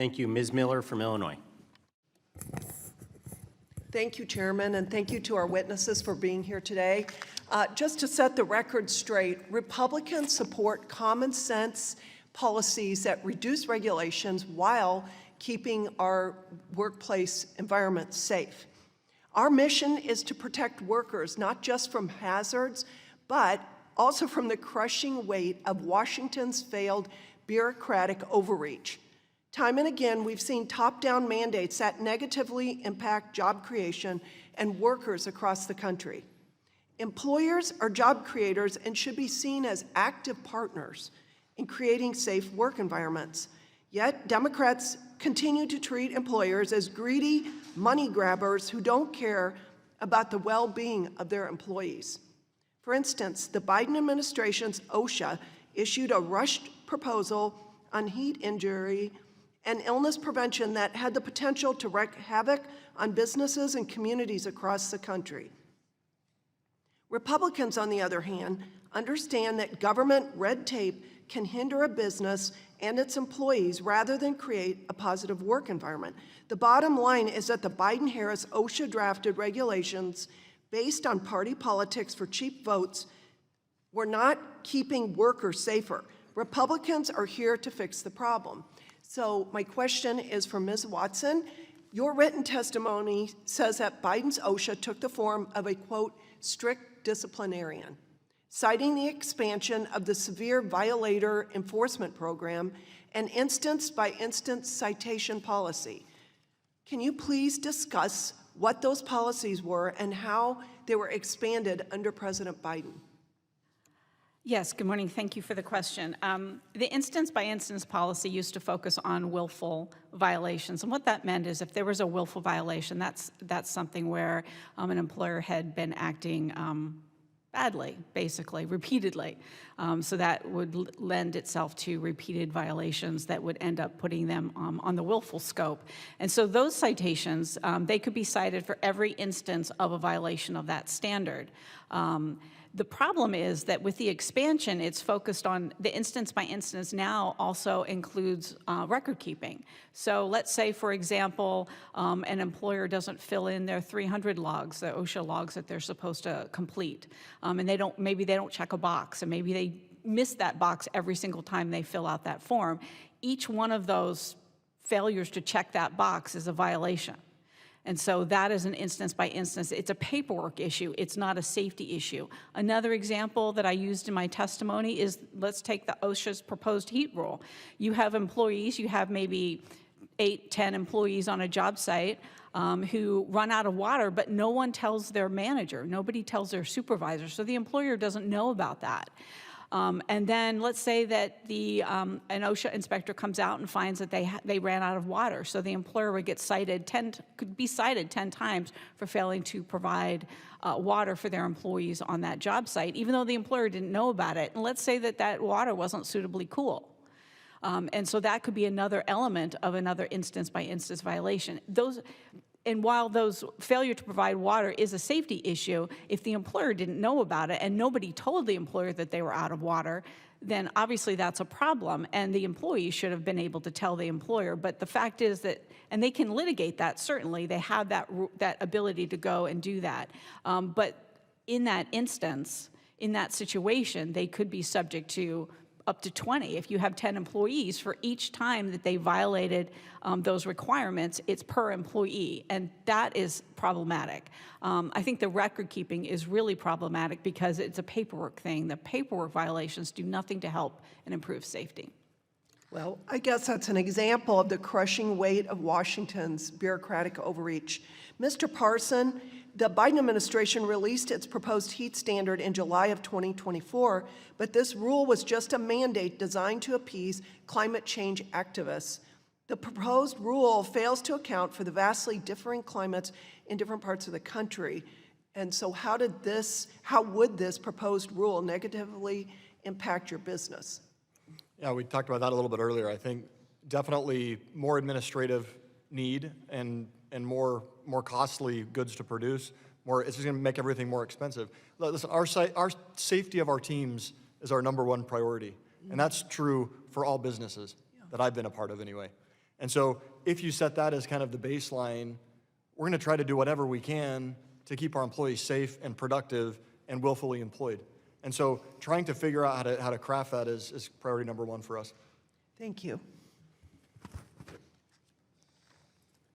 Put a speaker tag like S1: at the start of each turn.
S1: Thank you. Ms. Miller from Illinois.
S2: Thank you, Chairman, and thank you to our witnesses for being here today. Just to set the record straight, Republicans support common sense policies that reduce regulations while keeping our workplace environment safe. Our mission is to protect workers, not just from hazards, but also from the crushing weight of Washington's failed bureaucratic overreach. Time and again, we've seen top-down mandates that negatively impact job creation and workers across the country. Employers are job creators and should be seen as active partners in creating safe work environments. Yet, Democrats continue to treat employers as greedy money grabbers who don't care about the well-being of their employees. For instance, the Biden administration's OSHA issued a rushed proposal on heat injury and illness prevention that had the potential to wreak havoc on businesses and communities across the country. Republicans, on the other hand, understand that government red tape can hinder a business and its employees rather than create a positive work environment. The bottom line is that the Biden-Harris OSHA drafted regulations based on party politics for cheap votes were not keeping workers safer. Republicans are here to fix the problem. So my question is for Ms. Watson. Your written testimony says that Biden's OSHA took the form of a, quote, strict disciplinarian, citing the expansion of the severe violator enforcement program and instance-by-instance citation policy. Can you please discuss what those policies were and how they were expanded under President Biden?
S3: Yes, good morning. Thank you for the question. The instance-by-instance policy used to focus on willful violations. And what that meant is if there was a willful violation, that's something where an employer had been acting badly, basically, repeatedly. So that would lend itself to repeated violations that would end up putting them on the willful scope. And so those citations, they could be cited for every instance of a violation of that standard. The problem is that with the expansion, it's focused on the instance by instance now also includes record keeping. So let's say, for example, an employer doesn't fill in their 300 logs, the OSHA logs that they're supposed to complete, and maybe they don't check a box, and maybe they miss that box every single time they fill out that form. Each one of those failures to check that box is a violation. And so that is an instance by instance. It's a paperwork issue. It's not a safety issue. Another example that I used in my testimony is, let's take the OSHA's proposed heat rule. You have employees, you have maybe 8, 10 employees on a job site who run out of water, but no one tells their manager. Nobody tells their supervisor. So the employer doesn't know about that. And then let's say that an OSHA inspector comes out and finds that they ran out of water. So the employer would get cited could be cited 10 times for failing to provide water for their employees on that job site, even though the employer didn't know about it. And let's say that that water wasn't suitably cool. And so that could be another element of another instance by instance violation. And while those failure to provide water is a safety issue, if the employer didn't know about it and nobody told the employer that they were out of water, then obviously that's a problem, and the employee should have been able to tell the employer. But the fact is that, and they can litigate that, certainly, they have that ability to go and do that. But in that instance, in that situation, they could be subject to up to 20. If you have 10 employees, for each time that they violated those requirements, it's per employee, and that is problematic. I think the record keeping is really problematic because it's a paperwork thing. The paperwork violations do nothing to help and improve safety.
S2: Well, I guess that's an example of the crushing weight of Washington's bureaucratic overreach. Mr. Parson, the Biden administration released its proposed heat standard in July of 2024, but this rule was just a mandate designed to appease climate change activists. The proposed rule fails to account for the vastly differing climates in different parts of the country. And so how would this proposed rule negatively impact your business?
S4: Yeah, we talked about that a little bit earlier. I think definitely more administrative need and more costly goods to produce. It's just going to make everything more expensive. Listen, our safety of our teams is our #1 priority, and that's true for all businesses that I've been a part of anyway. And so if you set that as kind of the baseline, we're going to try to do whatever we can to keep our employees safe and productive and willfully employed. And so trying to figure out how to craft that is priority number one for us.
S2: Thank you.